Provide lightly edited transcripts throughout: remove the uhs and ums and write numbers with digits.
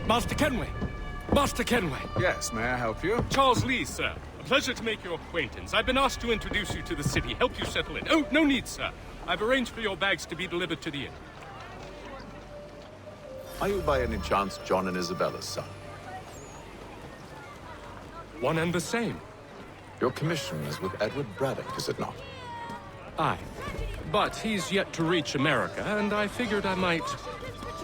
Master Kenway! Master Kenway! Yes, may I help you? Charles Lee, sir. A pleasure to make your acquaintance. I've been asked to introduce you to the city, help you settle in. Oh, no need, sir. I've arranged for your bags to be delivered to the inn. Are you by any chance John and Isabella's son? One and the same. Your commission is with Edward Braddock, is it not? Aye. But he's yet to reach America, and I figured I might...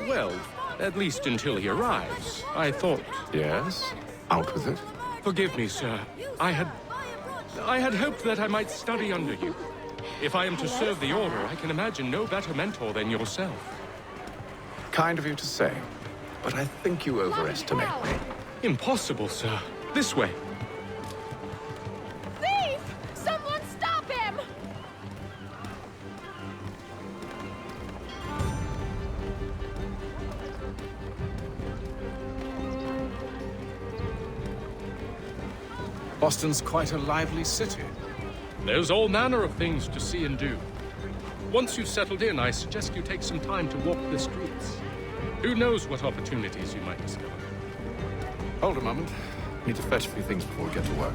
Well, at least until he arrives. I thought... Yes? Out with it. Forgive me, sir. I had hoped that I might study under you. If I am to serve the Order, I can imagine no better mentor than yourself. Kind of you to say, but I think you overestimate me. Impossible, sir. This way. Thief! Someone stop him! Boston's quite a lively city. There's all manner of things to see and do. Once you've settled in, I suggest you take some time to walk the streets. Who knows what opportunities you might discover. Hold a moment. Need to fetch a few things before we get to work.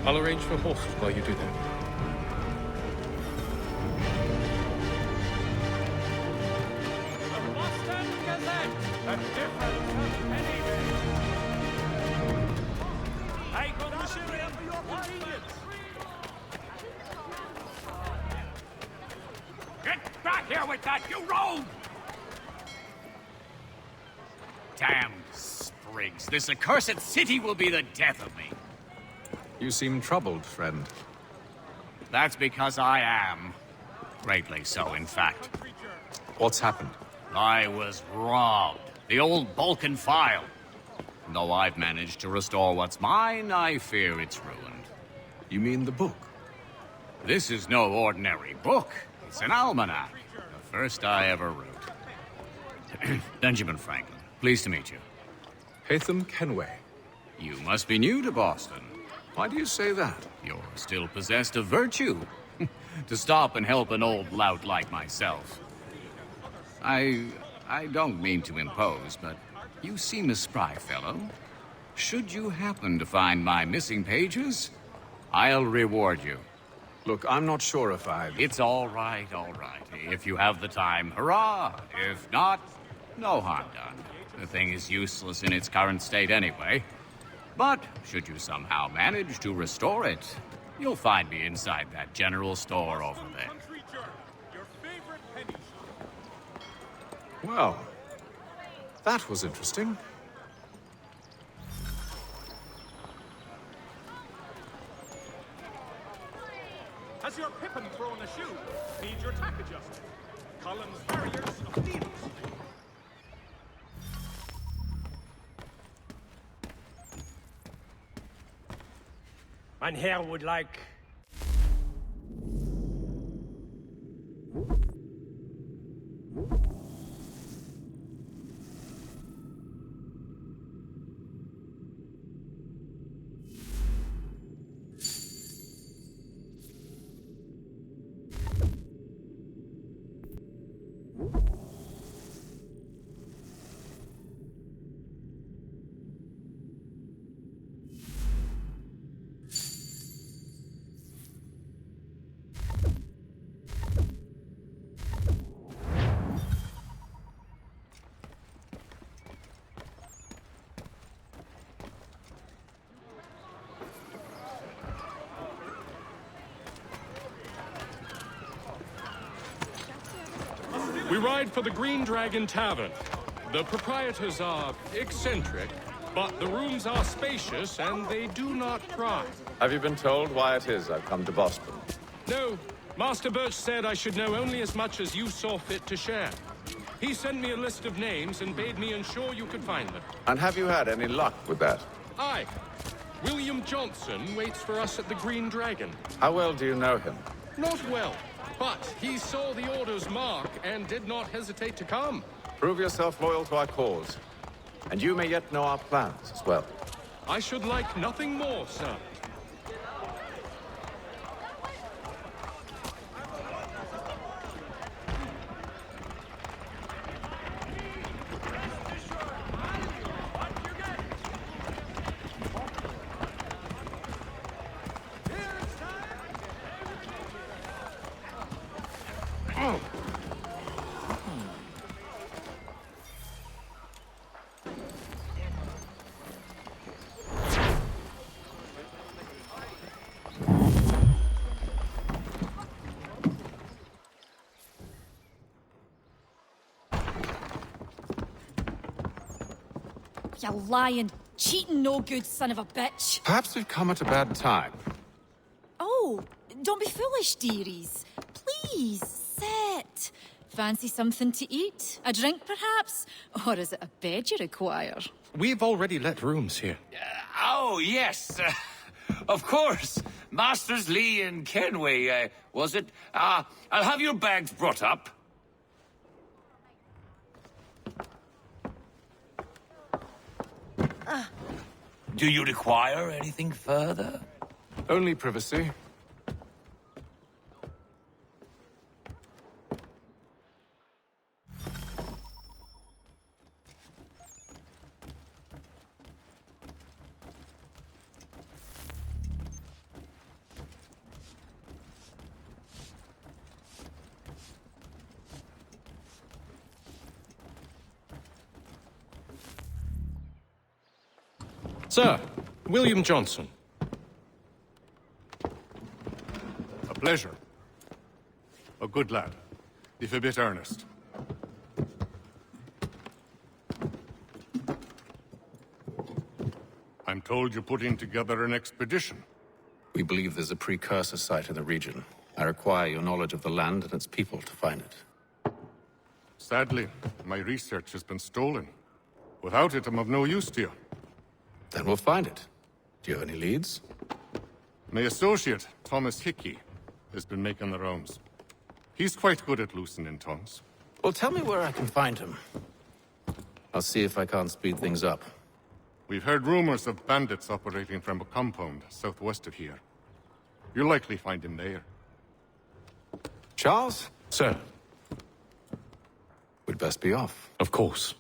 I'll arrange for horses while you do that. The Boston Gazette, a difference of any day. I go to Syria for your convenience. Get back here with that, you rogue! Damned sprigs, this accursed city will be the death of me. You seem troubled, friend. That's because I am. Greatly so, in fact. What's happened? I was robbed. The old Balkan file. And though I've managed to restore what's mine, I fear it's ruined. You mean the book? This is no ordinary book. It's an almanac. The first I ever wrote. Benjamin Franklin, pleased to meet you. Haytham Kenway. You must be new to Boston. Why do you say that? You're still possessed of virtue. To stop and help an old lout like myself. I don't mean to impose, but you seem a spry fellow. Should you happen to find my missing pages, I'll reward you. Look, I'm not sure if I... It's all right. If you have the time, hurrah! If not, no harm done. The thing is useless in its current state anyway. But should you somehow manage to restore it, you'll find me inside that general store over there. Well, that was interesting. Has your pippin thrown a shoe? Need your tack adjusted. Collins Harriers of Needles. Mein Herr would like... We ride for the Green Dragon Tavern. The proprietors are eccentric, but the rooms are spacious and they do not pry. Have you been told why it is I've come to Boston? No, Master Birch said I should know only as much as you saw fit to share. He sent me a list of names and bade me ensure you could find them. And have you had any luck with that? Aye. William Johnson waits for us at the Green Dragon. How well do you know him? Not well, but he saw the Order's mark and did not hesitate to come. Prove yourself loyal to our cause. And you may yet know our plans as well. I should like nothing more, sir. You lying, cheating, no good son of a bitch. Perhaps we've come at a bad time. Oh, don't be foolish, dearies. Please, sit. Fancy something to eat? A drink, perhaps? Or is it a bed you require? We've already let rooms here. Oh, yes. Of course. Masters Lee and Kenway, was it? I'll have your bags brought up. Do you require anything further? Only privacy. Sir, William Johnson. A pleasure. A good lad, if a bit earnest. I'm told you're putting together an expedition. We believe there's a precursor site in the region. I require your knowledge of the land and its people to find it. Sadly, my research has been stolen. Without it, I'm of no use to you. Then we'll find it. Do you have any leads? My associate, Thomas Hickey, has been making the rounds. He's quite good at loosening tongues. Well, tell me where I can find him. I'll see if I can't speed things up. We've heard rumors of bandits operating from a compound southwest of here. You'll likely find him there. Charles? Sir, We'd best be off. of course.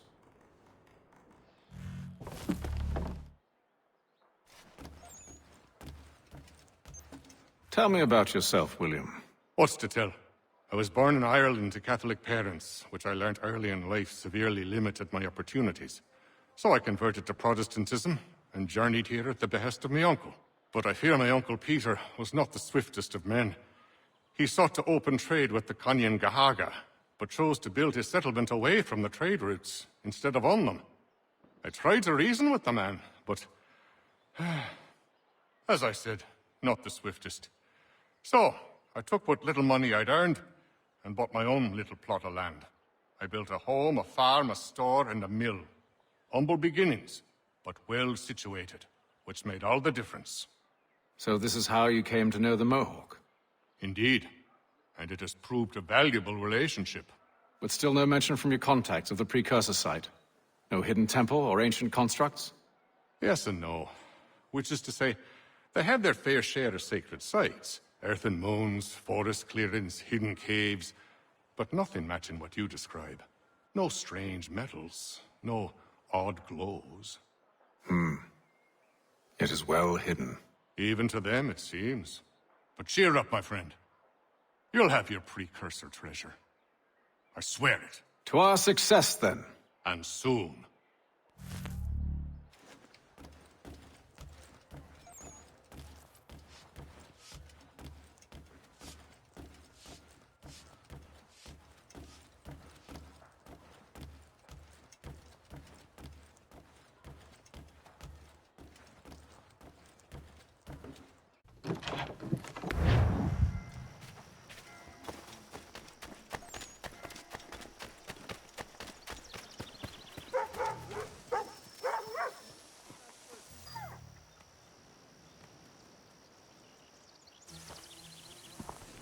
Tell me about yourself, William. What's to tell? I was born in Ireland to Catholic parents, which I learnt early in life severely limited my opportunities. So I converted to Protestantism and journeyed here at the behest of my uncle. But I fear my uncle Peter was not the swiftest of men. He sought to open trade with the Conyan Gahaga, but chose to build his settlement away from the trade routes instead of on them. I tried to reason with the man, but as I said, not the swiftest. So, I took what little money I'd earned and bought my own little plot of land. I built a home, a farm, a store, and a mill. Humble beginnings, but well situated, which made all the difference. So this is how you came to know the Mohawk? Indeed, and it has proved a valuable relationship. But still no mention from your contacts of the precursor site? No hidden temple or ancient constructs? Yes and no. Which is to say, they had their fair share of sacred sites. Earthen mounds, forest clearings, hidden caves, but nothing matching what you describe. No strange metals, no odd glows. It is well hidden. Even to them, it seems. But cheer up, my friend. You'll have your precursor treasure. I swear it. To our success, then. And soon.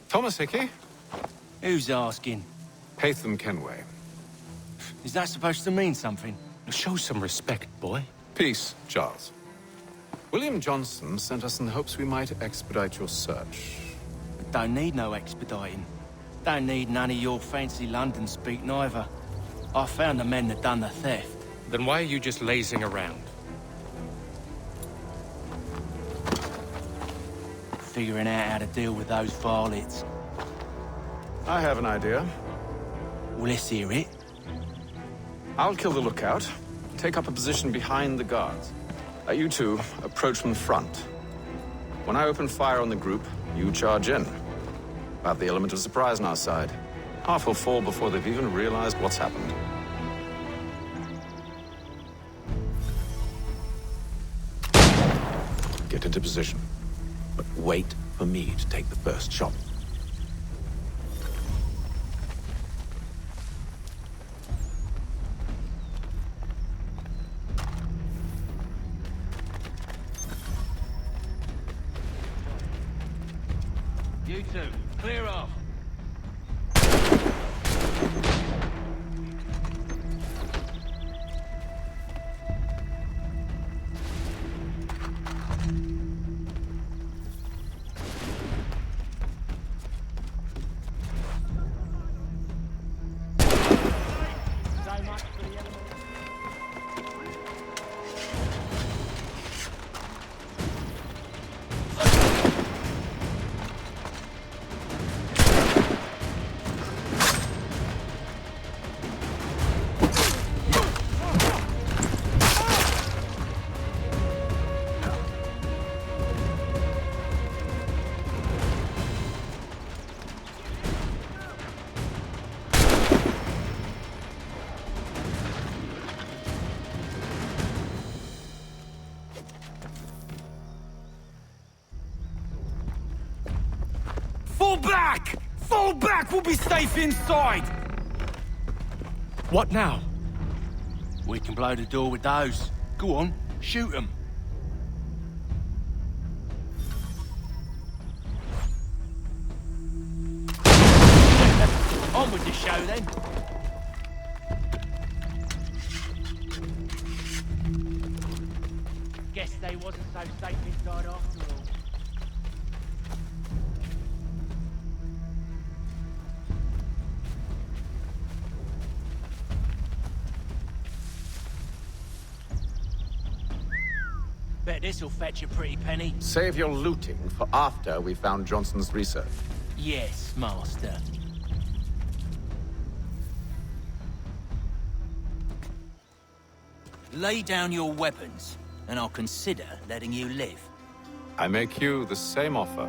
Thomas Hickey? Who's asking? Haytham Kenway. Is that supposed to mean something? Show some respect, boy. Peace, Charles. William Johnson sent us in the hopes we might expedite your search. Don't need no expediting. Don't need none of your fancy London speak neither. I found the men that done the theft. Then why are you just lazing around? Figuring out how to deal with those varlets. I have an idea. Well, let's hear it. I'll kill the lookout, take up a position behind the guards. You two approach from the front. When I open fire on the group, you charge in. Have the element of surprise on our side. Half will fall before they've even realized what's happened. Get into position. But wait for me to take the first shot. You two, clear off. Fall back! Fall back! We'll be safe inside! What now? We can blow the door with those. Go on, shoot them. On with the show then. Guess they wasn't so safe inside after all. Bet this'll fetch a pretty penny. Save your looting for after we found Johnson's research. Yes, master. Lay down your weapons, and I'll consider letting you live. I make you the same offer.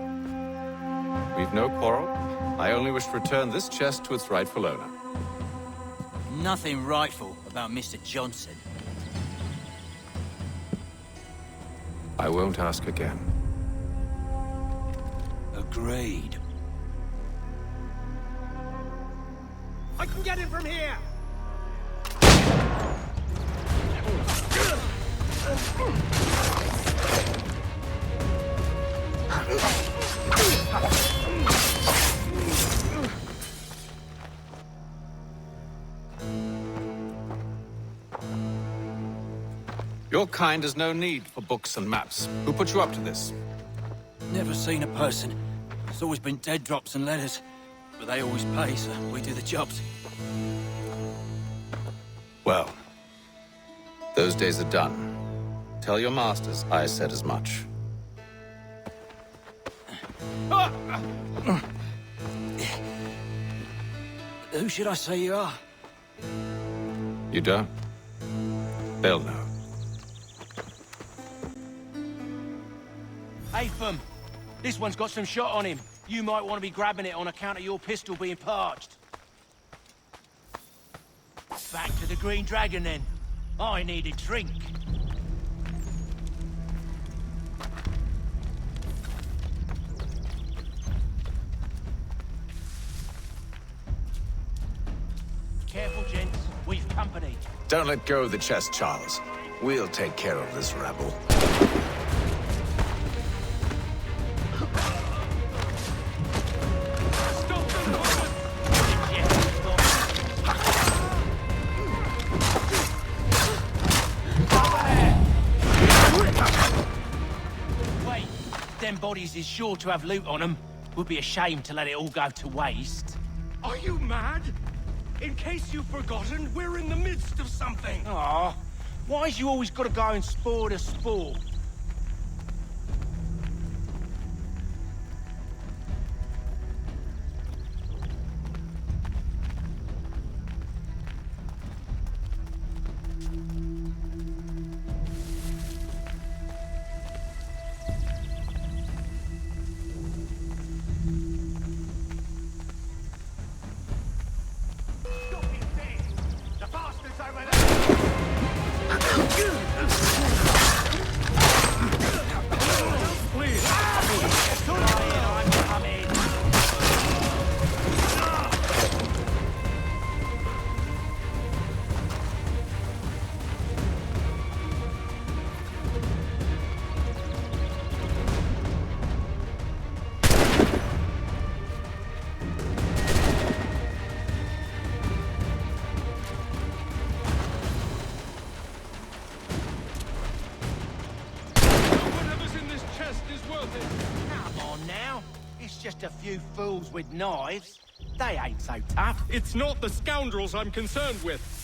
We've no quarrel. I only wish to return this chest to its rightful owner. Nothing rightful about Mr. Johnson. I won't ask again. Agreed. I can get him from here! Your kind has no need for books and maps. Who put you up to this? Never seen a person. It's always been dead drops and letters. But they always pay, so we do the jobs. Well, those days are done. Tell your masters I said as much. Who should I say you are? You don't? They'll know. Atham, this one's got some shot on him. You might want to be grabbing it on account of your pistol being parched. Back to the Green Dragon, then. I need a drink. Careful, gents. We've company. Don't let go of the chest, Charles. We'll take care of this rebel. Bodies is sure to have loot on them. Would be a shame to let it all go to waste. Are you mad? In case you've forgotten, we're in the midst of something. Aw, why's you always gotta go and spoil the sport? is worth it. Come on now. It's just a few fools with knives. They ain't so tough. It's not the scoundrels I'm concerned with.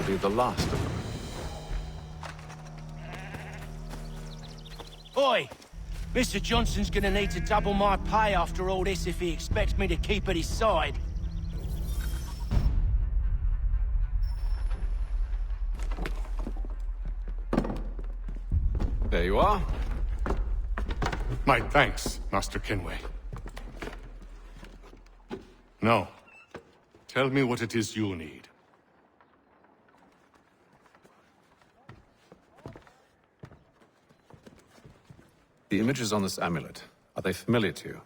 Be the last of them. Oi! Mr. Johnson's gonna need to double my pay after all this if he expects me to keep at his side. There you are. My thanks, Master Kenway. Now, tell me what it is you need. The images on this amulet, are they familiar to you?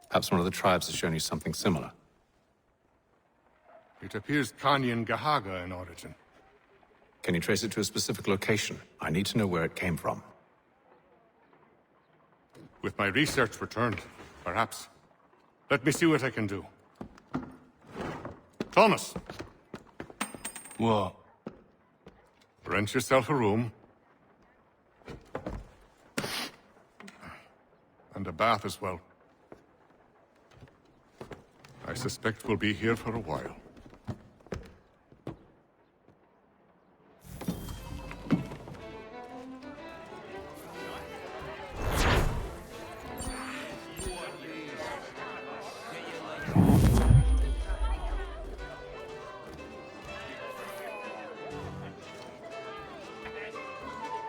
Perhaps one of the tribes has shown you something similar. It appears Kanyan Gahaga in origin. Can you trace it to a specific location? I need to know where it came from. With my research returned, perhaps. Let me see what I can do. Thomas! What? Rent yourself a room. And a bath as well. I suspect we'll be here for a while.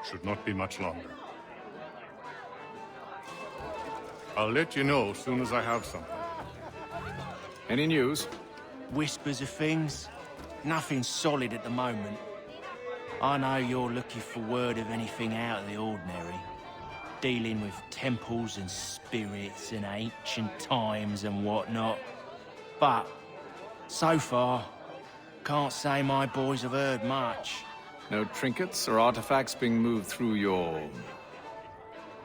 Should not be much longer. I'll let you know as soon as I have something. Any news? Whispers of things. Nothing solid at the moment. I know you're looking for word of anything out of the ordinary. Dealing with temples and spirits and ancient times and whatnot. But, so far, can't say my boys have heard much. No trinkets or artifacts being moved through your...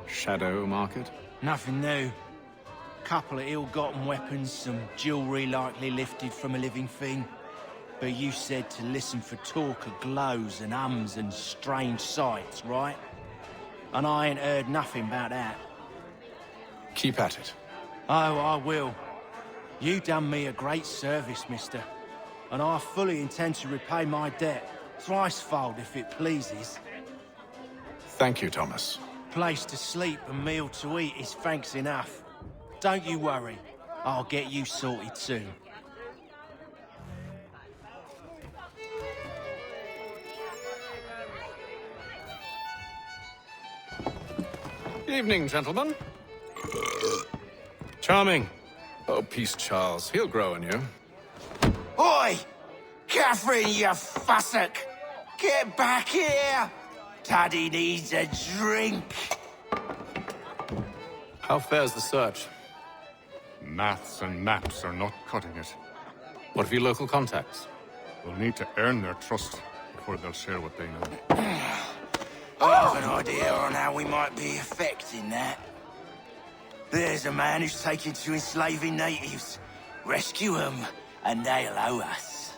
shadow market? Nothing new. Couple of ill-gotten weapons, some jewelry likely lifted from a living thing. But you said to listen for talk of glows and ums and strange sights, right? And I ain't heard nothing about that. Keep at it. Oh, I will. You done me a great service, mister. And I fully intend to repay my debt. Thricefold, if it pleases. Thank you, Thomas. Place to sleep and meal to eat is thanks enough. Don't you worry. I'll get you sorted soon. Evening, gentlemen. Charming. Oh, peace, Charles. He'll grow on you. Oi! Catherine, you fussock! Get back here! Taddy needs a drink. How fares the search? Maths and maps are not cutting it. What of your local contacts? We'll need to earn their trust before they'll share what they know. I have an idea on how we might be affecting that. There's a man who's taken to enslaving natives. Rescue them, and they'll owe us.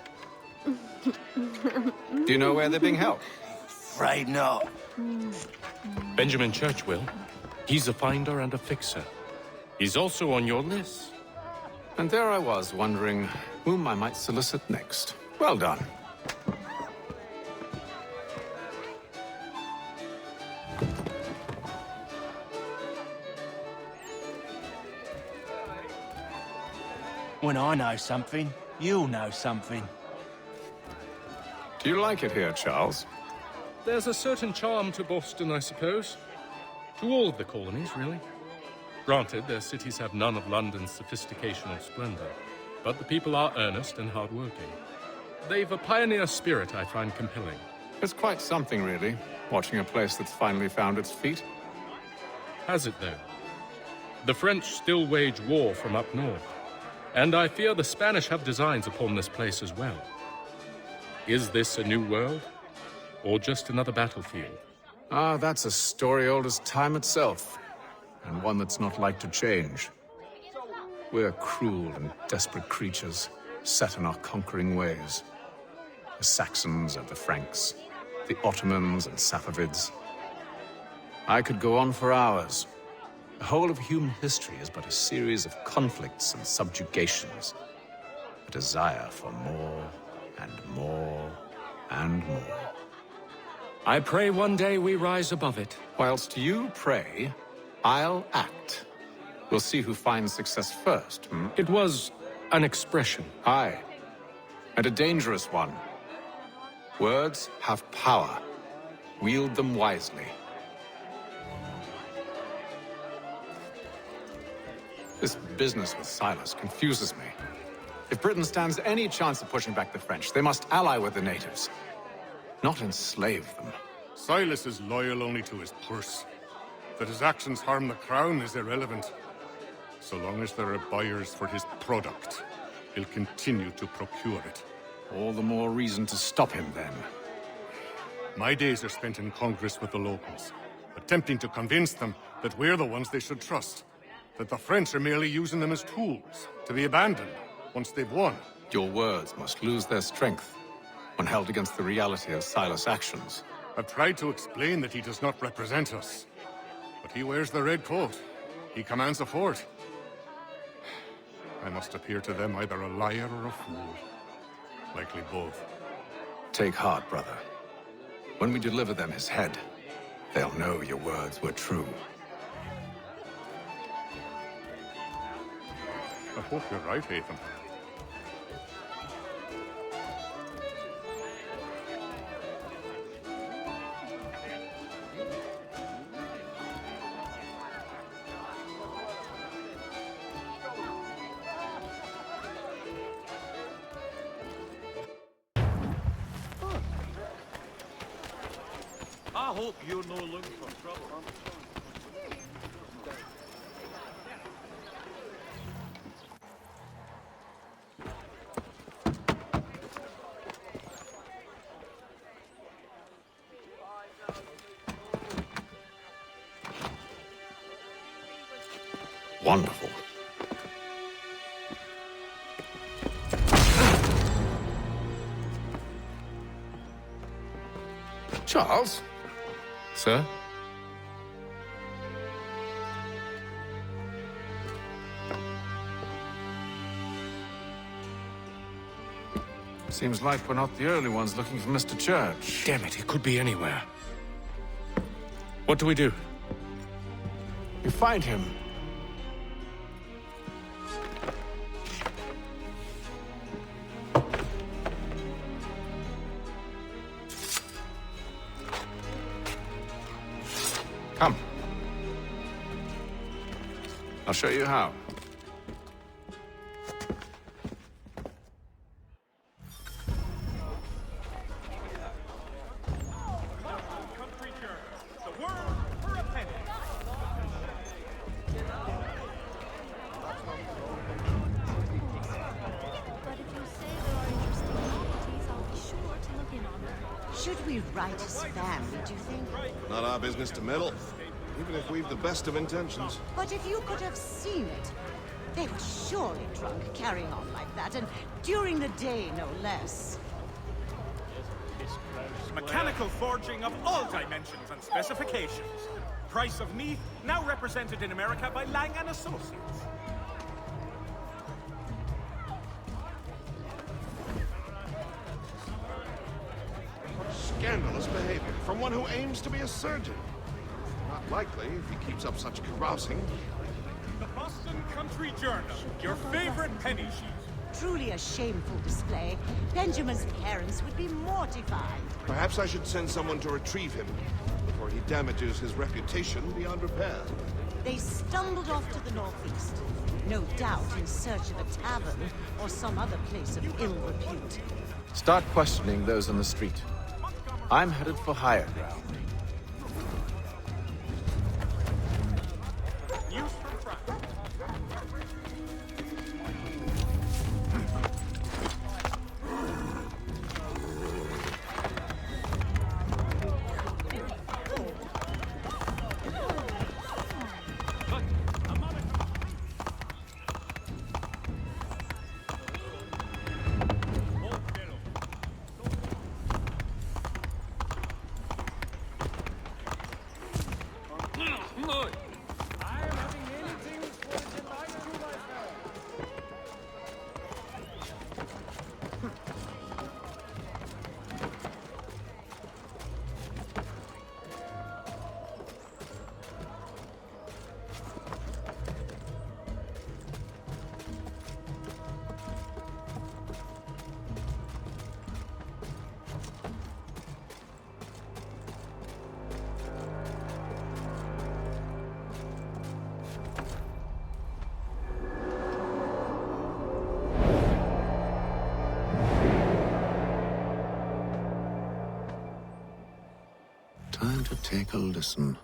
Do you know where they're being held? Afraid not. Benjamin Church will. He's a finder and a fixer. He's also on your list. And there I was, wondering whom I might solicit next. Well done. When I know something, you'll know something. Do you like it here, Charles? There's a certain charm to Boston, I suppose. To all of the colonies, really. Granted, their cities have none of London's sophistication or splendor, but the people are earnest and hardworking. They've a pioneer spirit I find compelling. It's quite something, really, watching a place that's finally found its feet. Has it, though? The French still wage war from up north, and I fear the Spanish have designs upon this place as well. Is this a new world, or just another battlefield? Ah, that's a story old as time itself, and one that's not like to change. We're cruel and desperate creatures, set in our conquering ways. The Saxons and the Franks, the Ottomans and Safavids. I could go on for hours. The whole of human history is but a series of conflicts and subjugations. A desire for more and more and more. I pray one day we rise above it. Whilst you pray, I'll act. We'll see who finds success first, hmm? It was an expression. Aye, and a dangerous one. Words have power. Wield them wisely. This business with Silas confuses me. If Britain stands any chance of pushing back the French, they must ally with the natives, not enslave them. Silas is loyal only to his purse. That his actions harm the crown is irrelevant. So long as there are buyers for his product, he'll continue to procure it. All the more reason to stop him, then. My days are spent in Congress with the locals, attempting to convince them that we're the ones they should trust. That the French are merely using them as tools, to be abandoned once they've won. Your words must lose their strength when held against the reality of Silas' actions. I've tried to explain that he does not represent us. But he wears the red coat. He commands a fort. I must appear to them either a liar or a fool. Likely both. Take heart, brother. When we deliver them his head, they'll know your words were true. I hope you're right, Ethan. I hope you're no looking for trouble. Wonderful. Charles? Sir? Seems like we're not the early ones looking for Mr. Church. Damn it, it could be anywhere. What do we do? You find him. Come. I'll show you how. Country journey. The word for a penny. But if you say there are interesting properties, I'll be sure to look in on them. Should we write his family, do you think? Not our business to meddle, even if we've the best of intentions. But if you could have seen it, they were surely drunk, carrying on like that, and during the day, no less. Mechanical forging of all dimensions and specifications. Price of meat, now represented in America by Lang & Associates. Scandalous behavior from one who aims to be a surgeon. Not likely if he keeps up such carousing. The Boston Country Journal, your favorite penny sheet. Truly a shameful display. Benjamin's parents would be mortified. Perhaps I should send someone to retrieve him before he damages his reputation beyond repair. They stumbled off to the northeast, no doubt in search of a tavern or some other place of ill repute. Start questioning those on the street. I'm headed for higher ground. News from France. Time to take a listen.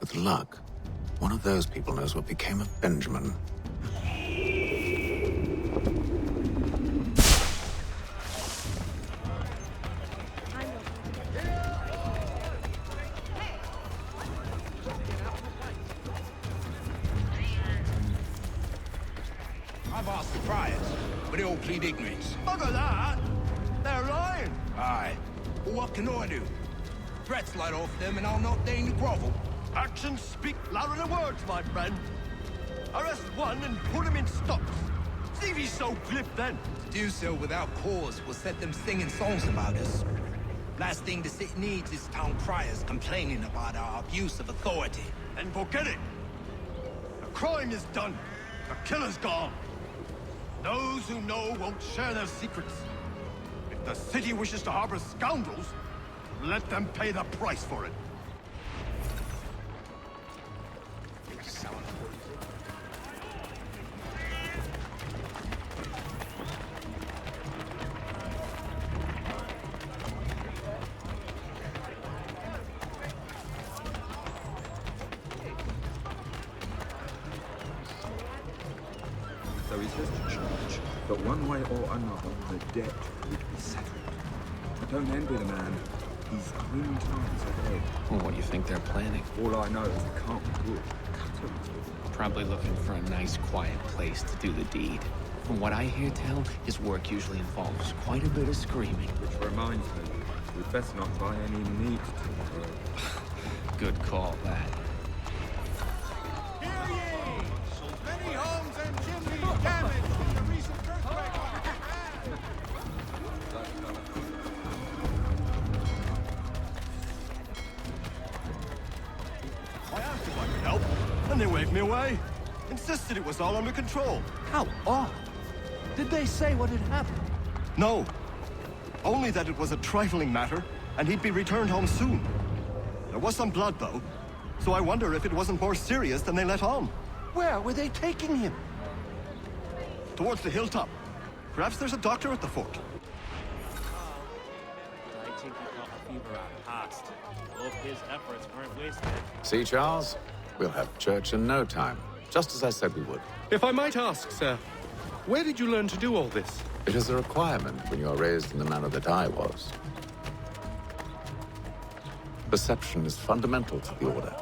With luck, one of those people knows what became of Benjamin. I've asked the friars, but they all plead ignorance. Bugger that! They're lying! Aye. Well, what can I do? Threats light off them and I'll not deign to grovel. Actions speak louder than words, my friend. Arrest one and put him in stocks. See if he's so glib then. To do so without cause will set them singing songs about us. Last thing the city needs is town criers complaining about our abuse of authority. And forget it. The crime is done. The killer's gone. Those who know won't share their secrets. If the city wishes to harbor scoundrels, let them pay the price for it. So he says to charge, but one way or another, the debt would be settled. But don't envy the man. He's grim times ahead. Well, what do you think they're planning? All I know is it can't be good. Probably looking for a nice, quiet place to do the deed. From what I hear tell, his work usually involves quite a bit of screaming. Which reminds me, we'd best not buy any meat to Good call, that. Hear ye! So many homes and chimneys damaged in the recent earthquake. I asked if I could help, and they waved me away. Insisted it was all under control. How odd. Did they say what had happened? No. Only that it was a trifling matter, and he'd be returned home soon. There was some blood, though, so I wonder if it wasn't more serious than they let on. Where were they taking him? Towards the hilltop. Perhaps there's a doctor at the fort. I think he got the fever out past. Hope his efforts weren't wasted. See, Charles? We'll have church in no time, just as I said we would. If I might ask, sir, where did you learn to do all this? It is a requirement when you are raised in the manner that I was. Perception is fundamental to the Order.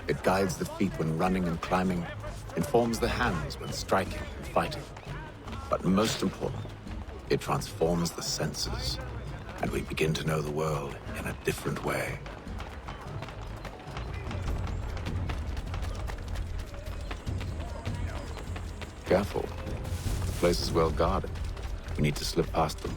It guides the feet when running and climbing, informs the hands when striking and fighting. But most important, it transforms the senses, and we begin to know the world in a different way. Careful. The place is well guarded. We need to slip past them.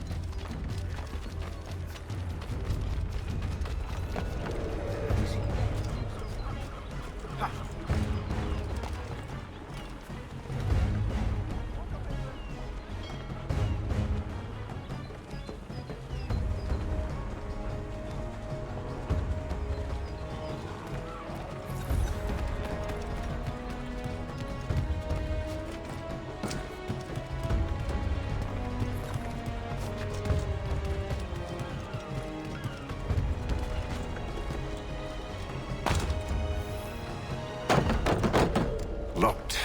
Locked.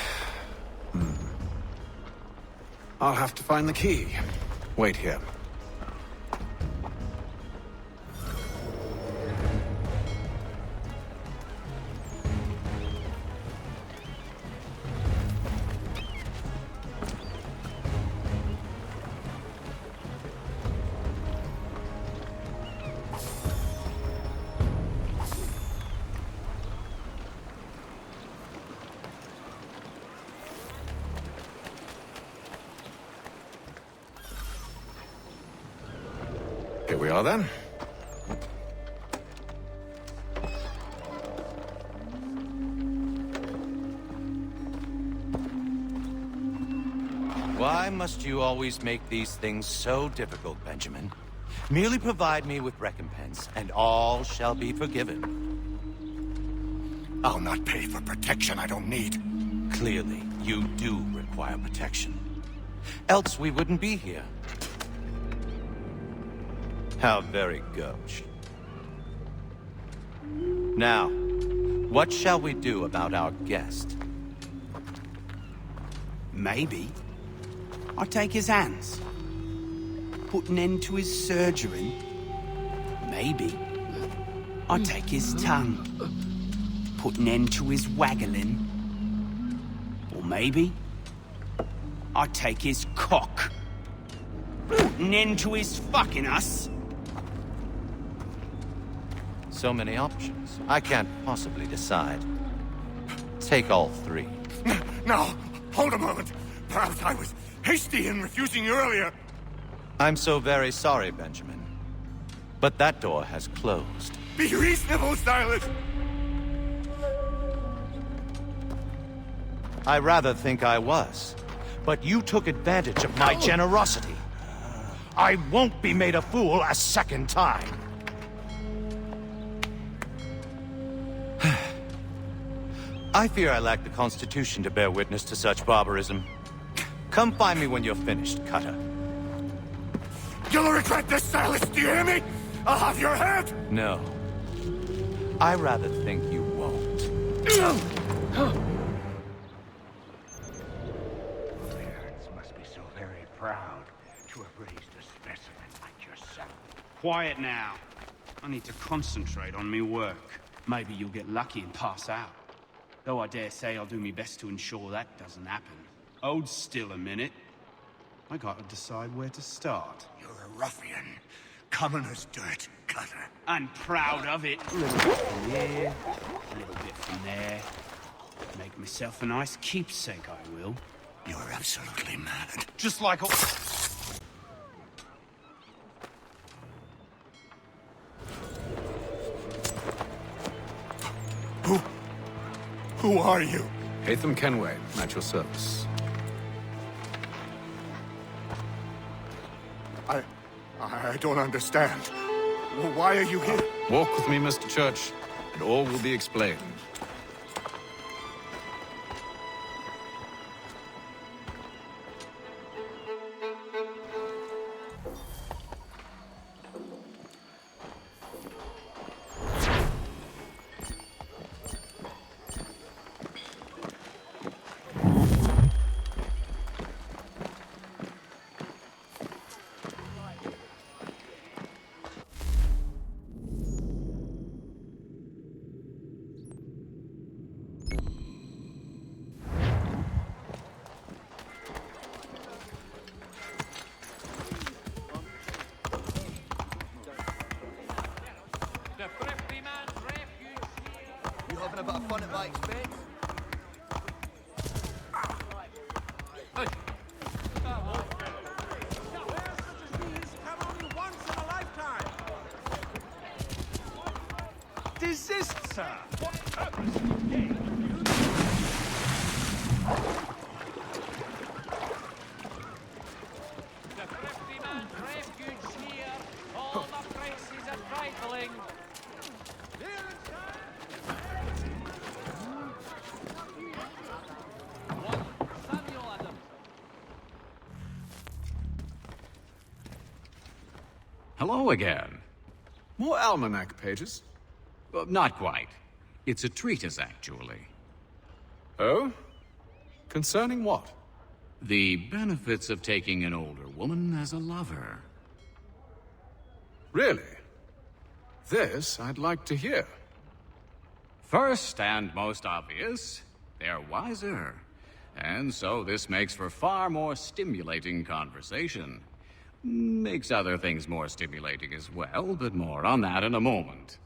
I'll have to find the key. Wait here. Here we are, then. Why must you always make these things so difficult, Benjamin? Merely provide me with recompense, and all shall be forgiven. I'll not pay for protection I don't need. Clearly, you do require protection. Else we wouldn't be here. How very gauche. Now, what shall we do about our guest? Maybe I'll take his hands. Put an end to his surgery. Maybe I'll take his tongue. Put an end to his waggling. Or maybe I'll take his cock. Put an end to his fucking us. So many options. I can't possibly decide. Take all three. No, hold a moment. Perhaps I was hasty in refusing you earlier. I'm so very sorry, Benjamin. But that door has closed. Be reasonable, Silas! I rather think I was. But you took advantage of my generosity. I won't be made a fool a second time. I fear I lack the constitution to bear witness to such barbarism. Come find me when you're finished, Cutter. You'll regret this, Silas, do you hear me? I'll have your head! No. I rather think you won't. Parents must be so very proud to have raised a specimen like yourself. Quiet now. I need to concentrate on me work. Maybe you'll get lucky and pass out. Though I dare say I'll do my best to ensure that doesn't happen. Hold still a minute. I gotta decide where to start. You're a ruffian. Common as dirt, Cutter. I'm proud of it. A little bit from here, a little bit from there. Make myself a nice keepsake, I will. You're absolutely mad. Just like a... Who are you? Hatham Kenway, at your service. I don't understand. Why are you here? Walk with me, Mr. Church, and all will be explained. You having a bit of fun at my expense? Desist, sir! What purpose of the game? The thrifty man's refuge here. All the prices are trifling. Samuel Adams. Hello again. More Almanac Pages? Not quite. It's a treatise, actually. Oh? Concerning what? The benefits of taking an older woman as a lover. Really? This I'd like to hear. First and most obvious, they're wiser. And so this makes for far more stimulating conversation. Makes other things more stimulating as well, but more on that in a moment.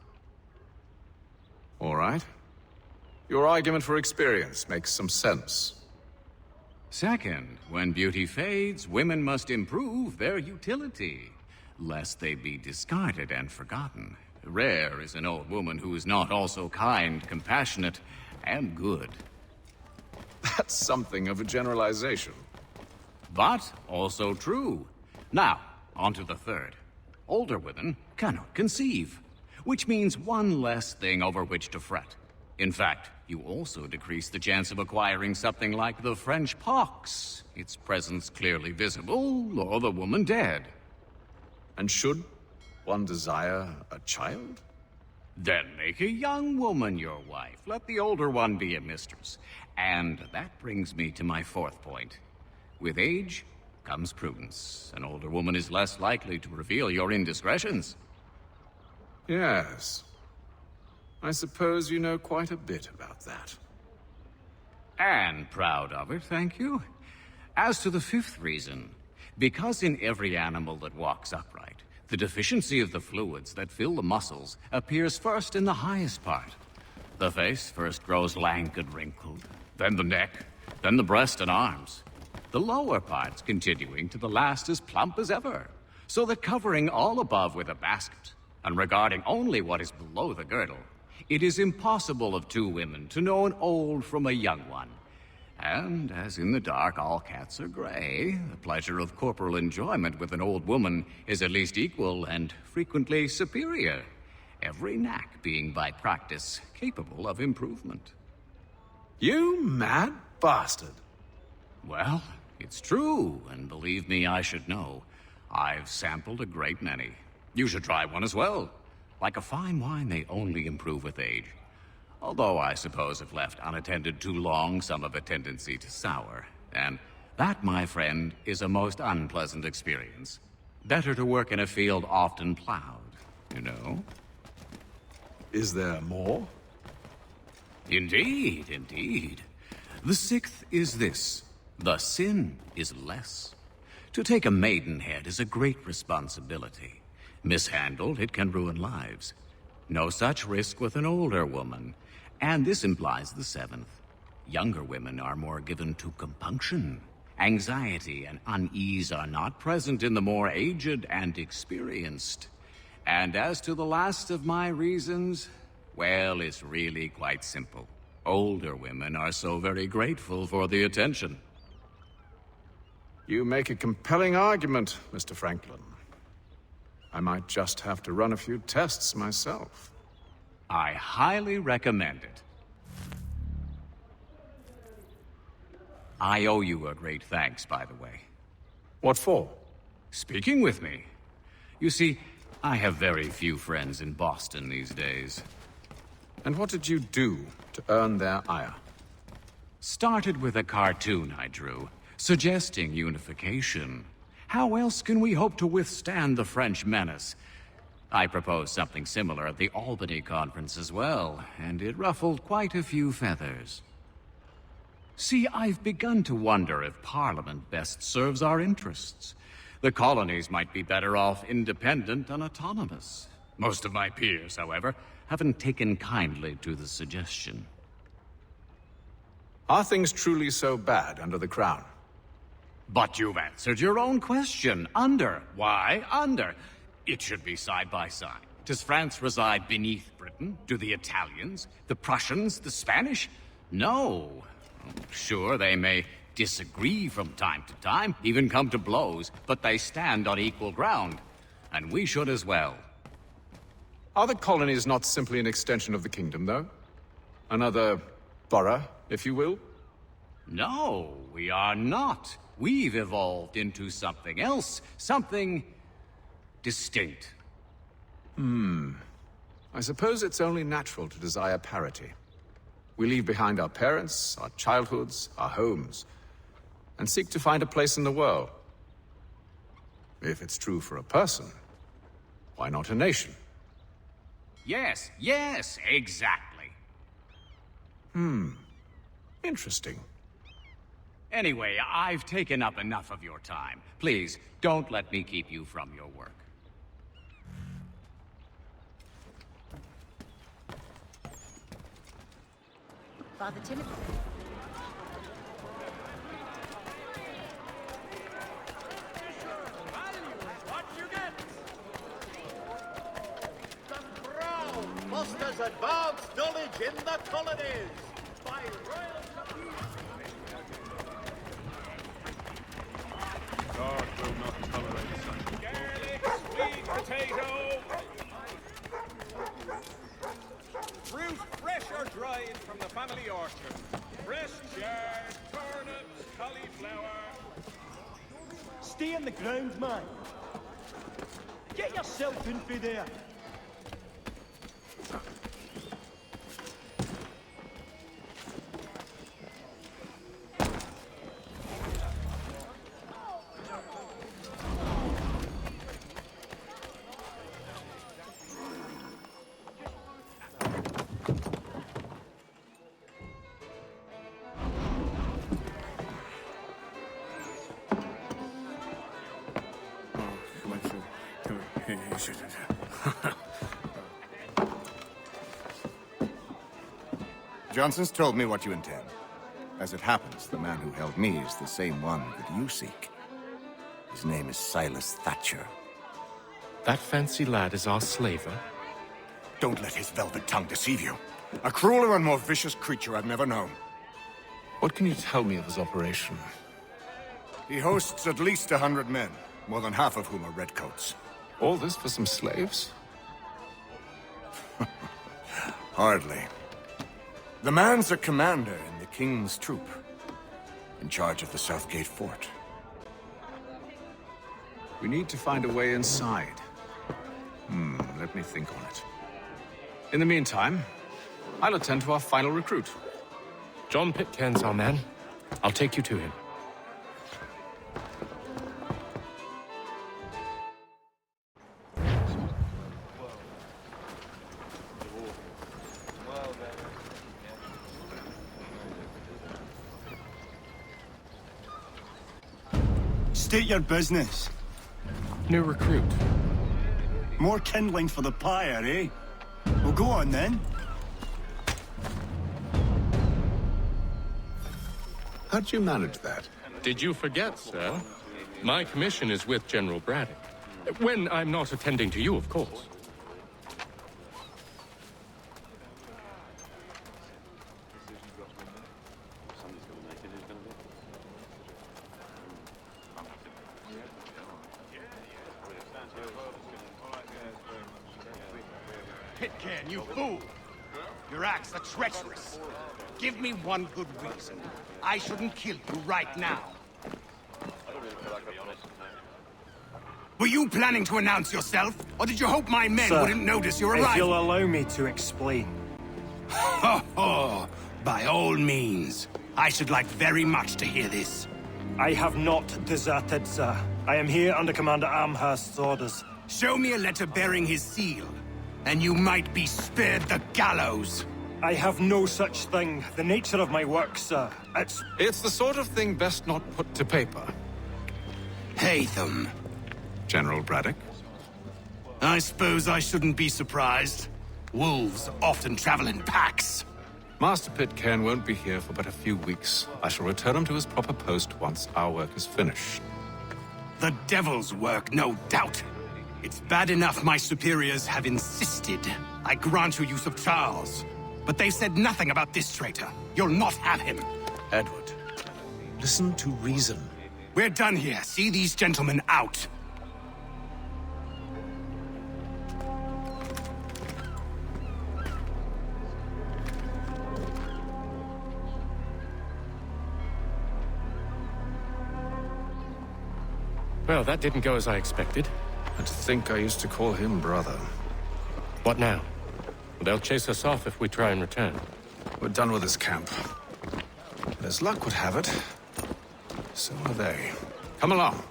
All right. Your argument for experience makes some sense. Second, when beauty fades, women must improve their utility, lest they be discarded and forgotten. Rare is an old woman who is not also kind, compassionate, and good. That's something of a generalization. But also true. Now, on to the third. Older women cannot conceive, which means one less thing over which to fret. In fact, you also decrease the chance of acquiring something like the French pox, its presence clearly visible, or the woman dead. And should one desire a child? Then make a young woman your wife. Let the older one be a mistress. And that brings me to my fourth point. With age comes prudence. An older woman is less likely to reveal your indiscretions. Yes. I suppose you know quite a bit about that. And proud of it, thank you. As to the fifth reason, because in every animal that walks upright, the deficiency of the fluids that fill the muscles appears first in the highest part. The face first grows lank and wrinkled, then the neck, then the breast and arms. The lower parts continuing to the last as plump as ever, so that covering all above with a basket, and regarding only what is below the girdle, it is impossible of two women to know an old from a young one. And as in the dark all cats are gray, the pleasure of corporal enjoyment with an old woman is at least equal and frequently superior, every knack being by practice capable of improvement. You mad bastard. Well, it's true, and believe me, I should know. I've sampled a great many. You should try one as well. Like a fine wine, they only improve with age. Although I suppose if left unattended too long, some have a tendency to sour. And that, my friend, is a most unpleasant experience. Better to work in a field often plowed, you know? Is there more? Indeed, indeed. The sixth is this. The sin is less. To take a maidenhead is a great responsibility. Mishandled, it can ruin lives. No such risk with an older woman. And this implies the seventh. Younger women are more given to compunction. Anxiety and unease are not present in the more aged and experienced. And as to the last of my reasons, well, it's really quite simple. Older women are so very grateful for the attention. You make a compelling argument, Mr. Franklin. I might just have to run a few tests myself. I highly recommend it. I owe you a great thanks, by the way. What for? Speaking with me. You see, I have very few friends in Boston these days. And what did you do to earn their ire? Started with a cartoon I drew, suggesting unification. How else can we hope to withstand the French menace? I proposed something similar at the Albany conference as well, and it ruffled quite a few feathers. See, I've begun to wonder if Parliament best serves our interests. The colonies might be better off independent and autonomous. Most of my peers, however, haven't taken kindly to the suggestion. Are things truly so bad under the crown? But you've answered your own question. Under. Why under? It should be side by side. Does France reside beneath Britain? Do the Italians? The Prussians? The Spanish? No. Sure, they may disagree from time to time, even come to blows, but they stand on equal ground. And we should as well. Are the colonies not simply an extension of the kingdom, though? Another borough, if you will? No, we are not. We've evolved into something else, something distinct. I suppose it's only natural to desire parity. We leave behind our parents, our childhoods, our homes, and seek to find a place in the world. If it's true for a person, why not a nation? Yes, exactly. Interesting. Anyway, I've taken up enough of your time. Please, don't let me keep you from your work. Father Timothy. What you get? Fosters advanced knowledge in the colonies by royal God will not tolerate such. Garlic, sweet potato. Fruit fresh or dried from the family orchard. Fresh chard, turnips, cauliflower. Stay on the ground, man. Get yourself in for there. Johnson's told me what you intend. As it happens, the man who held me is the same one that you seek. His name is Silas Thatcher. That fancy lad is our slaver? Don't let his velvet tongue deceive you. A crueler and more vicious creature I've never known. What can you tell me of his operation? He hosts at least 100 men, more than half of whom are redcoats. All this for some slaves? Hardly. The man's a commander in the King's troop, in charge of the Southgate fort. We need to find a way inside. Let me think on it. In the meantime, I'll attend to our final recruit. John Pitcairn's our man. I'll take you to him. State your business. New recruit. More kindling for the pyre, eh? Well, go on then. How'd you manage that? Did you forget, sir? My commission is with General Braddock. When I'm not attending to you, of course. Pitcairn, you fool! Your acts are treacherous. Give me one good reason. I shouldn't kill you right now. Were you planning to announce yourself, or did you hope my men wouldn't notice your arrival? If you'll allow me to explain. Ho ho! By all means. I should like very much to hear this. I have not deserted, sir. I am here under Commander Amherst's orders. Show me a letter bearing his seal, and you might be spared the gallows. I have no such thing. The nature of my work, sir, It's the sort of thing best not put to paper. Haytham. General Braddock? I suppose I shouldn't be surprised. Wolves often travel in packs. Master Pitcairn won't be here for but a few weeks. I shall return him to his proper post once our work is finished. The devil's work, no doubt. It's bad enough my superiors have insisted I grant you use of Charles. But they've said nothing about this traitor. You'll not have him. Edward, listen to reason. We're done here. See these gentlemen out. Well, that didn't go as I expected. And to think I used to call him brother. What now? They'll chase us off if we try and return. We're done with this camp. But as luck would have it, so are they. Come along.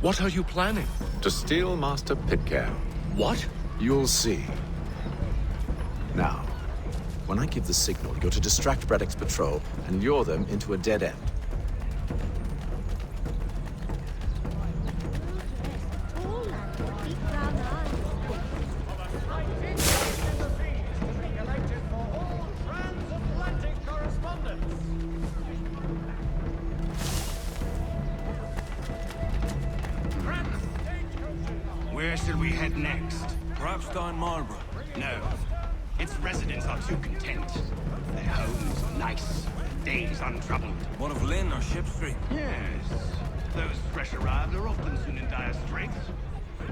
What are you planning? To steal Master Pitcairn. What? You'll see. Now, when I give the signal, you're to distract Braddock's patrol and lure them into a dead end. Where should we head next? Perhaps down Marlborough. No. Its residents are too content. Their homes are nice, days untroubled. What of Lynn or Ship Street? Yes. Those fresh arrived are often soon in dire straits.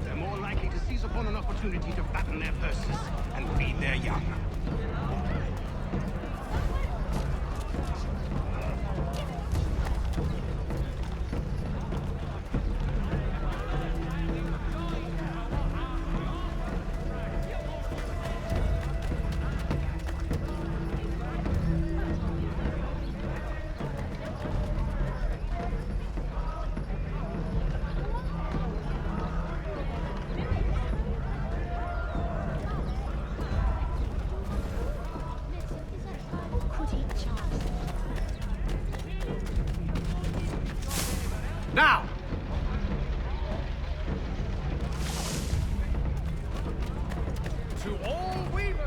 They're more likely to seize upon an opportunity to fatten their purses and feed their young. Now! To all weavers!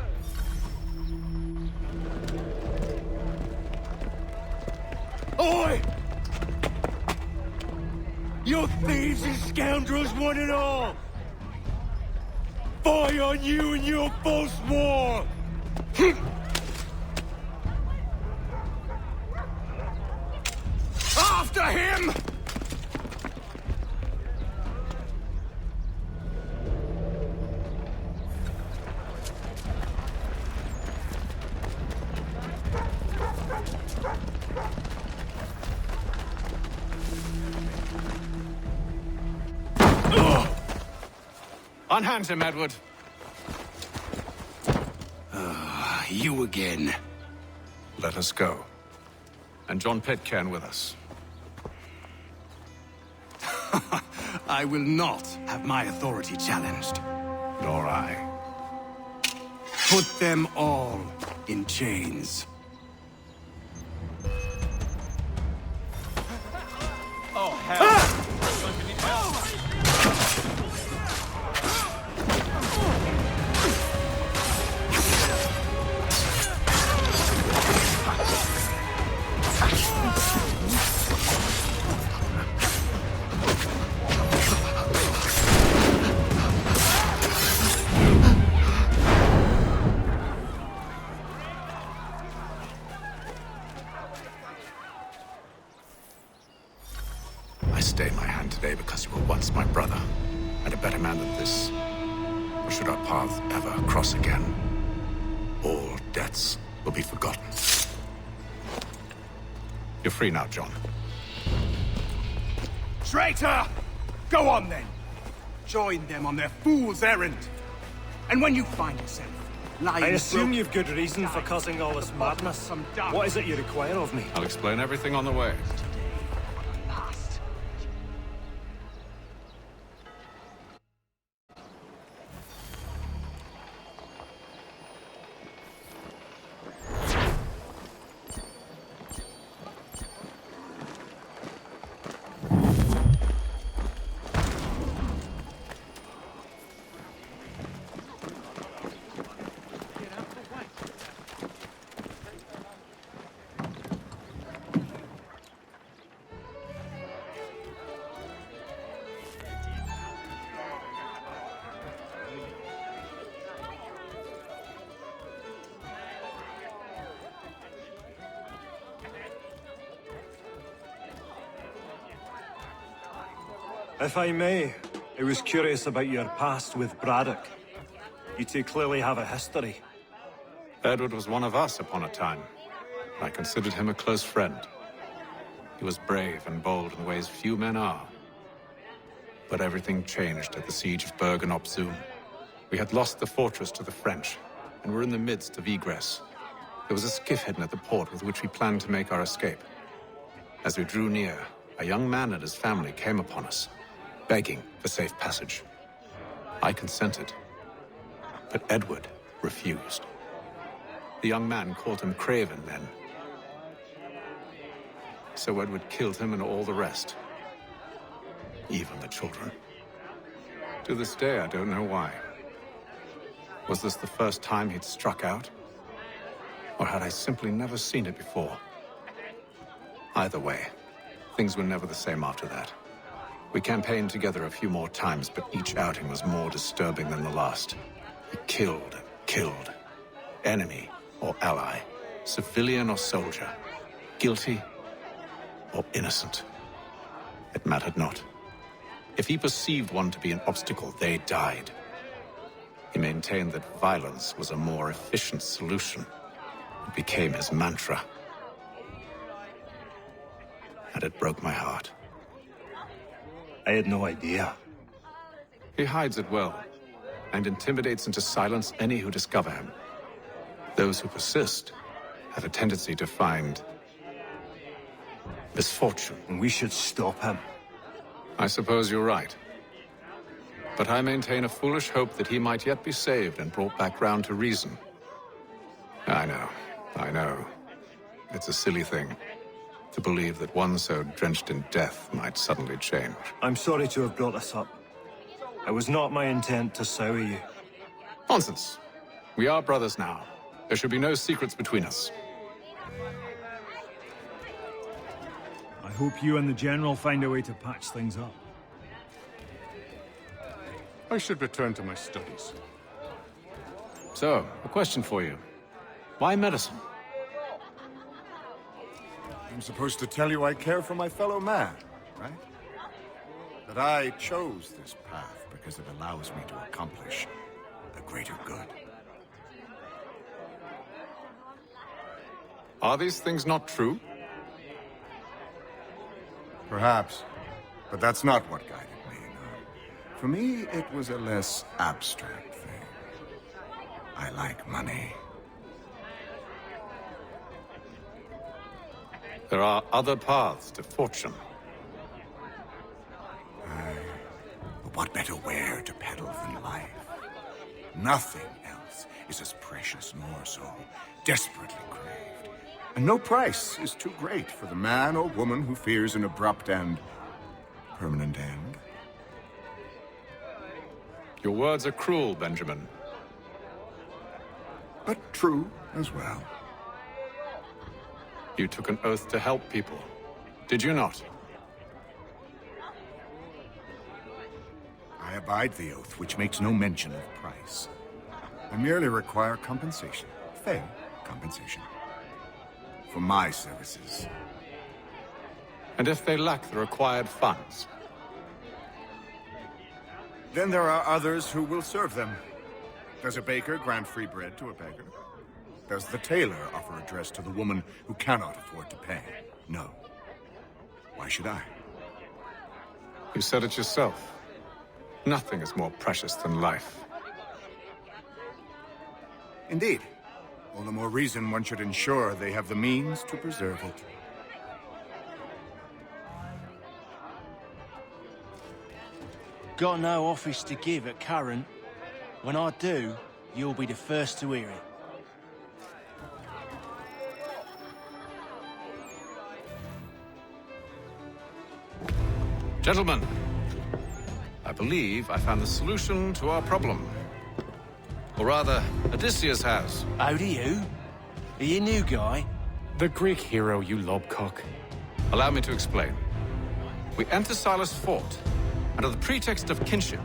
Oi! You thieves and scoundrels, one and all! Fire on you and your false war! After him! Unhand him, Edward. You again. Let us go. And John Pitcairn with us. I will not have my authority challenged. Nor I. Put them all in chains. Oh, hell. I stay my hand today because you were once my brother, and a better man than this. Or should our paths ever cross again, all debts will be forgotten. You're free now, John. Traitor! Go on then. Join them on their fool's errand. And when you find yourself lying... I assume you've good reason for causing all this madness. What is it you require of me? I'll explain everything on the way. If I may, I was curious about your past with Braddock. You two clearly have a history. Edward was one of us upon a time. I considered him a close friend. He was brave and bold in ways few men are. But everything changed at the siege of Bergen-op-Zoom. We had lost the fortress to the French, and were in the midst of egress. There was a skiff hidden at the port with which we planned to make our escape. As we drew near, a young man and his family came upon us, begging for safe passage. I consented, but Edward refused. The young man called him Craven then. So Edward killed him and all the rest. Even the children. To this day, I don't know why. Was this the first time he'd struck out? Or had I simply never seen it before? Either way, things were never the same after that. We campaigned together a few more times, but each outing was more disturbing than the last. He killed and killed. Enemy or ally, civilian or soldier, guilty or innocent. It mattered not. If he perceived one to be an obstacle, they died. He maintained that violence was a more efficient solution. It became his mantra. And it broke my heart. I had no idea. He hides it well, and intimidates into silence any who discover him. Those who persist have a tendency to find misfortune. And we should stop him. I suppose you're right. But I maintain a foolish hope that he might yet be saved and brought back round to reason. I know. It's a silly thing to believe that one so drenched in death might suddenly change. I'm sorry to have brought this up. It was not my intent to sour you. Nonsense. We are brothers now. There should be no secrets between us. I hope you and the General find a way to patch things up. I should return to my studies. So, a question for you. Why medicine? I'm supposed to tell you I care for my fellow man, right? That I chose this path because it allows me to accomplish a greater good. Are these things not true? Perhaps. But that's not what guided me, no. For me, it was a less abstract thing. I like money. There are other paths to fortune. But what better ware to peddle than life? Nothing else is as precious nor so desperately craved. And no price is too great for the man or woman who fears an abrupt and permanent end. Your words are cruel, Benjamin. But true as well. You took an oath to help people, did you not? I abide the oath, which makes no mention of price. I merely require compensation, fair compensation, for my services. And if they lack the required funds? Then there are others who will serve them. Does a baker grant free bread to a beggar? Does the tailor offer a dress to the woman who cannot afford to pay? No. Why should I? You said it yourself. Nothing is more precious than life. Indeed. All the more reason one should ensure they have the means to preserve it. Got no office to give at current. When I do, you'll be the first to hear it. Gentlemen, I believe I found the solution to our problem. Or rather, Odysseus has. Oh, do you? Are you a new guy? The Greek hero, you lobcock. Allow me to explain. We enter Silas' fort, under the pretext of kinship.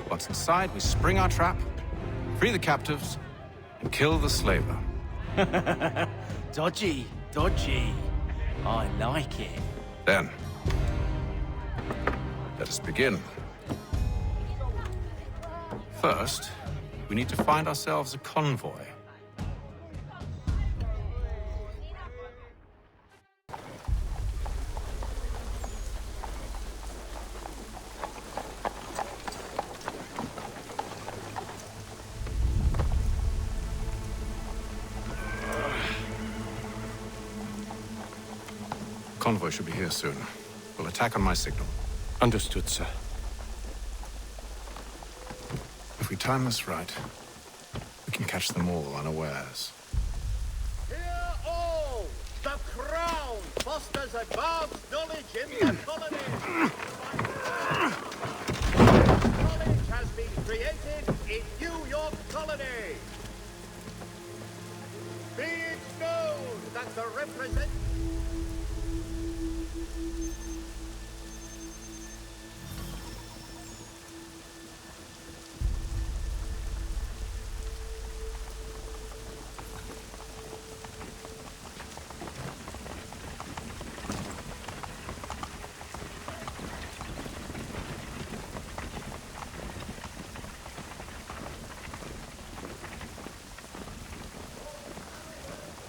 Once inside, we spring our trap, free the captives, and kill the slaver. Dodgy, dodgy. I like it. Then, Let us begin. First, we need to find ourselves a convoy. Convoy should be here soon. We'll attack on my signal. Understood, sir. If we time this right, we can catch them all unawares. Hear all! The Crown fosters advanced knowledge in the colony! Knowledge has been created in New York Colony! Be it known that the represent...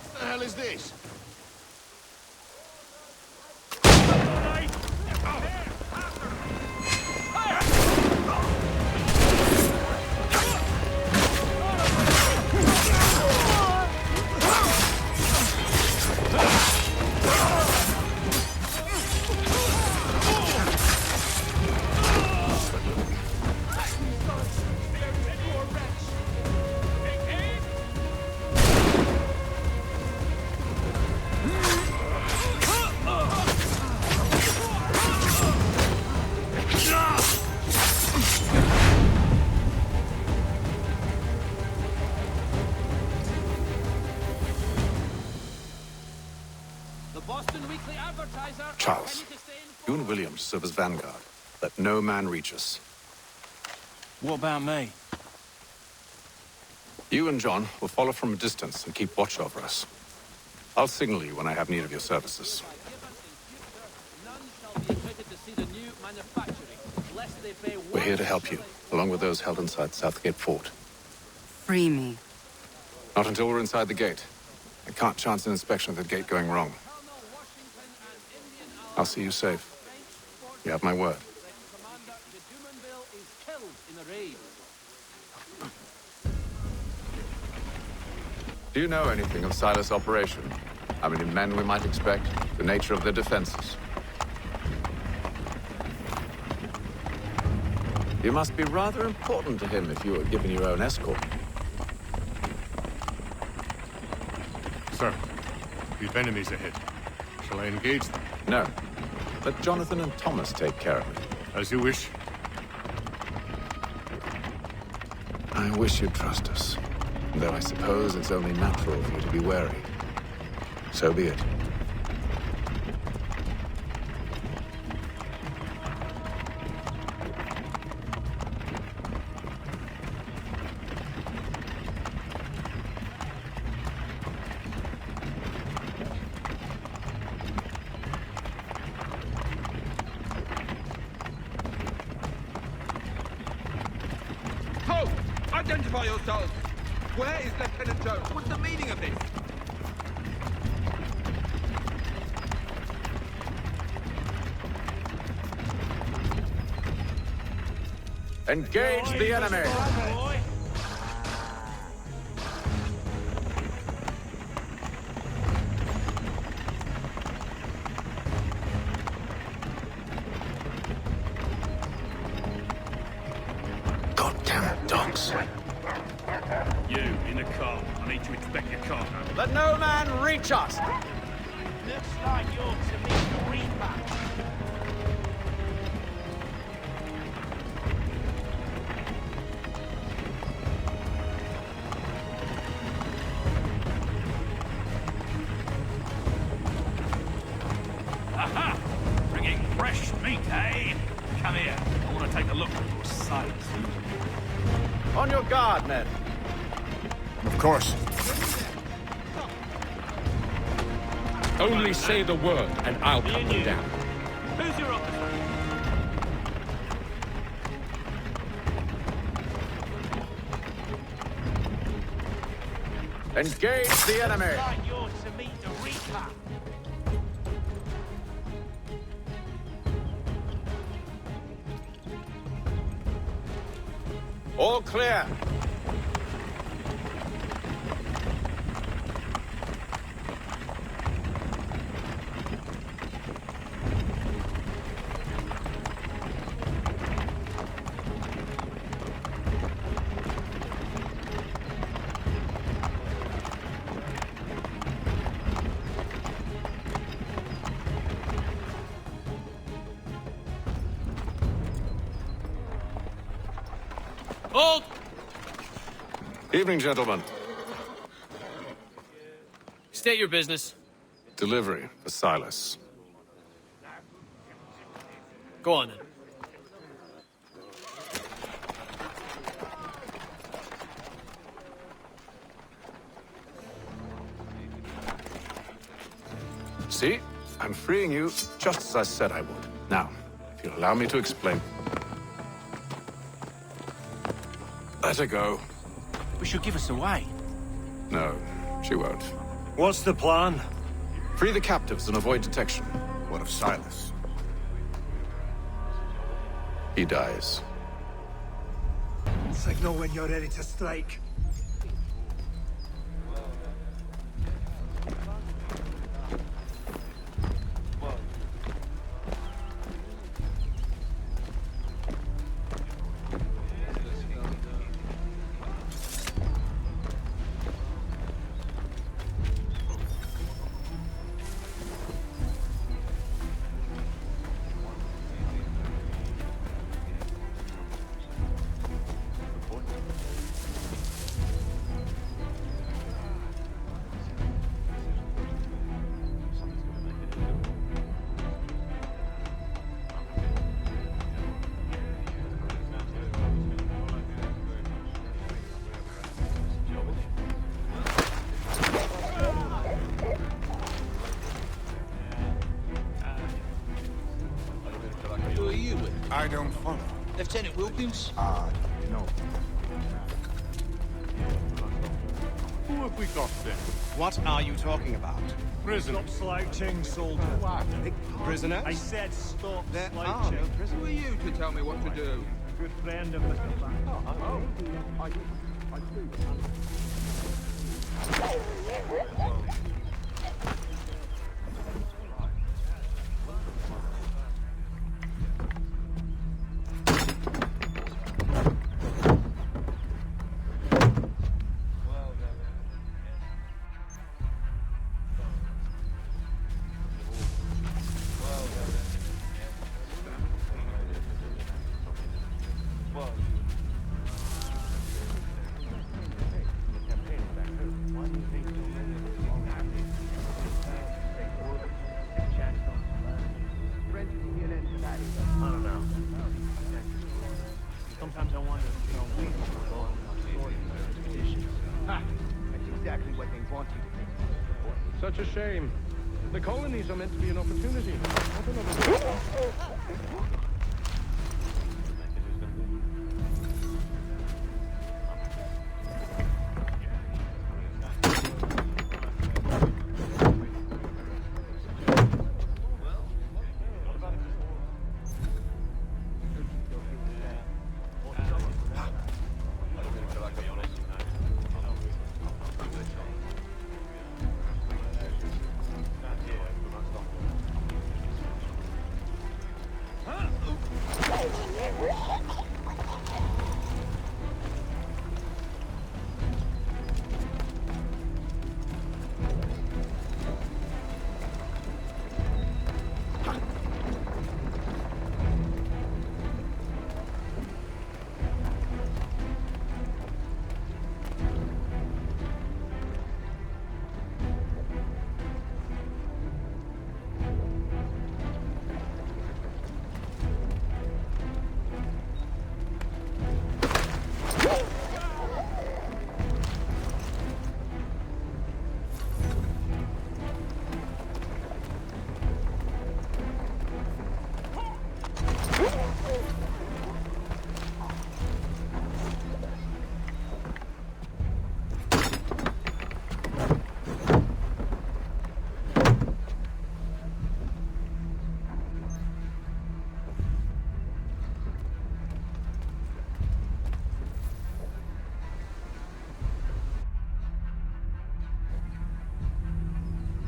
What the hell is this? Charles, you and William serve as vanguard. Let no man reach us. What about me? You and John will follow from a distance and keep watch over us. I'll signal you when I have need of your services. We're here to help you, along with those held inside Southgate Fort. Free me. Not until we're inside the gate. I can't chance an inspection of the gate going wrong. I'll see you safe. You have my word. Do you know anything of Silas' operation? How many men we might expect? The nature of their defenses? You must be rather important to him if you were given your own escort. Sir, we've enemies ahead. Shall I engage them? No. Let Jonathan and Thomas take care of it. As you wish. I wish you'd trust us. Though I suppose it's only natural for you to be wary. So be it. Halt! Identify yourselves! Where is Lieutenant Jones? What's the meaning of this? Engage the enemy! Goddamn dogs. You, in the car. I need to inspect your car. Let no man reach us! Looks like you're to meet the Reaper. Aha! Bringing fresh meat, eh? Come here. I want to take a look at your sights. On your guard, men. Of course. Only say the word, and I'll cut them down. Who's your officer? Engage the enemy! Like yours to meet the Reaper. All clear. Hold! Evening, gentlemen. State your business. Delivery for Silas. Go on then. See? I'm freeing you just as I said I would. Now, if you'll allow me to explain. Let her go. But she'll give us away. No, she won't. What's the plan? Free the captives and avoid detection. What of Silas? He dies. Signal when you're ready to strike. Who are you with? I don't follow. Lieutenant Wilkins? No. Who have we got then? What are you talking about? Prisoner. Stop slouching, soldier. Prisoners? I said stop There are slouching. no prisoners. Who are you to tell me what to do? Good friend of Mr. Black. I don't know. Sometimes I wonder, we That's exactly what they want you to think. Such a shame. The colonies are meant to be an opportunity, not another.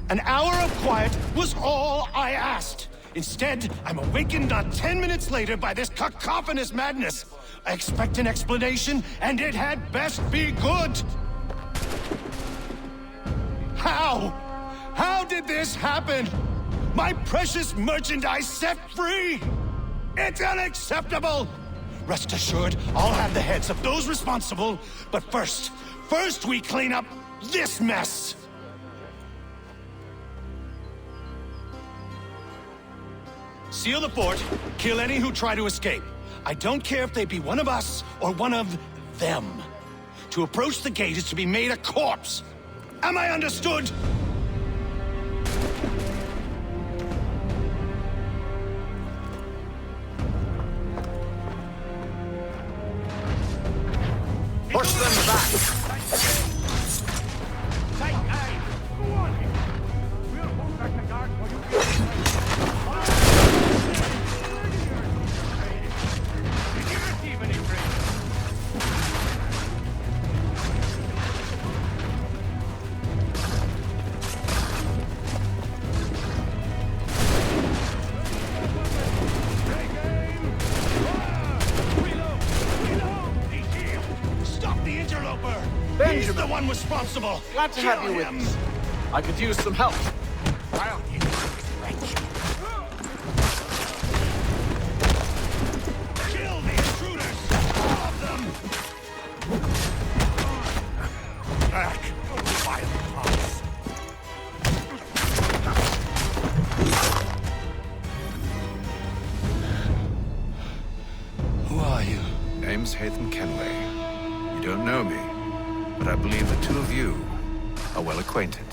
An hour of quiet was all I asked. Instead, I'm awakened not 10 minutes later by this cacophonous madness. I expect an explanation, and it had best be good. How? How did this happen? My precious merchandise set free? It's unacceptable! Rest assured, I'll have the heads of those responsible, but first we clean up this mess! Seal the fort, kill any who try to escape. I don't care if they be one of us or one of them. To approach the gate is to be made a corpse. Am I understood? Push them back! Take aim! Go on! We'll hold back the guard while you Did you receive any Stop the interloper! Benjamin. He's the one responsible! Glad to have you with us. I could use some help. I'll kill the intruders! All of them! Back, vile house! Who are you? Name's Hatham Kenway. You don't know me, but I believe the two of you are well acquainted.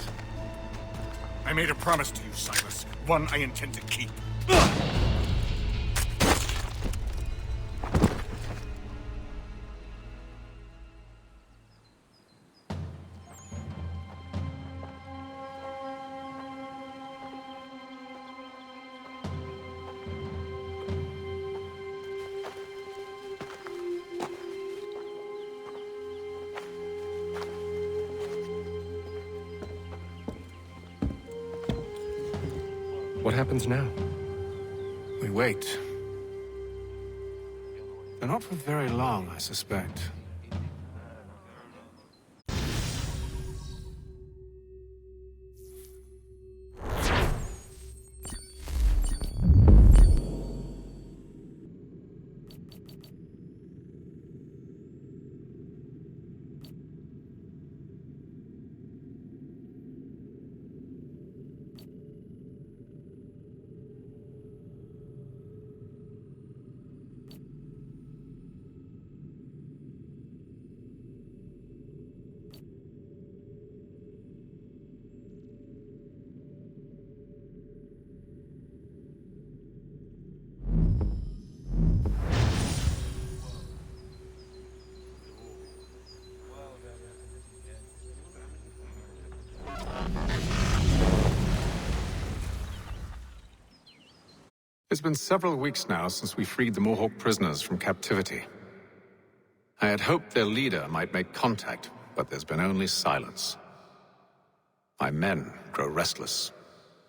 I made a promise to you, Silas. One I intend to keep. What happens now? We wait. But not for very long, I suspect. It's been several weeks now since we freed the Mohawk prisoners from captivity. I had hoped their leader might make contact, but there's been only silence. My men grow restless.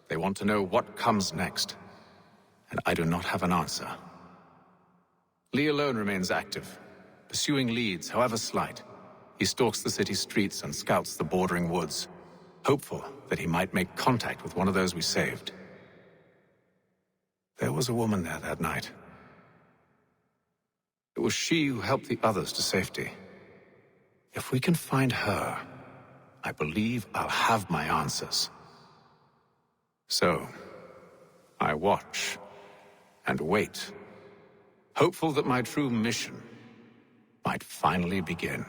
They want to know what comes next, and I do not have an answer. Lee alone remains active, pursuing leads, however slight. He stalks the city streets and scouts the bordering woods, hopeful that he might make contact with one of those we saved. There was a woman there that night. It was she who helped the others to safety. If we can find her, I believe I'll have my answers. So, I watch and wait, hopeful that my true mission might finally begin.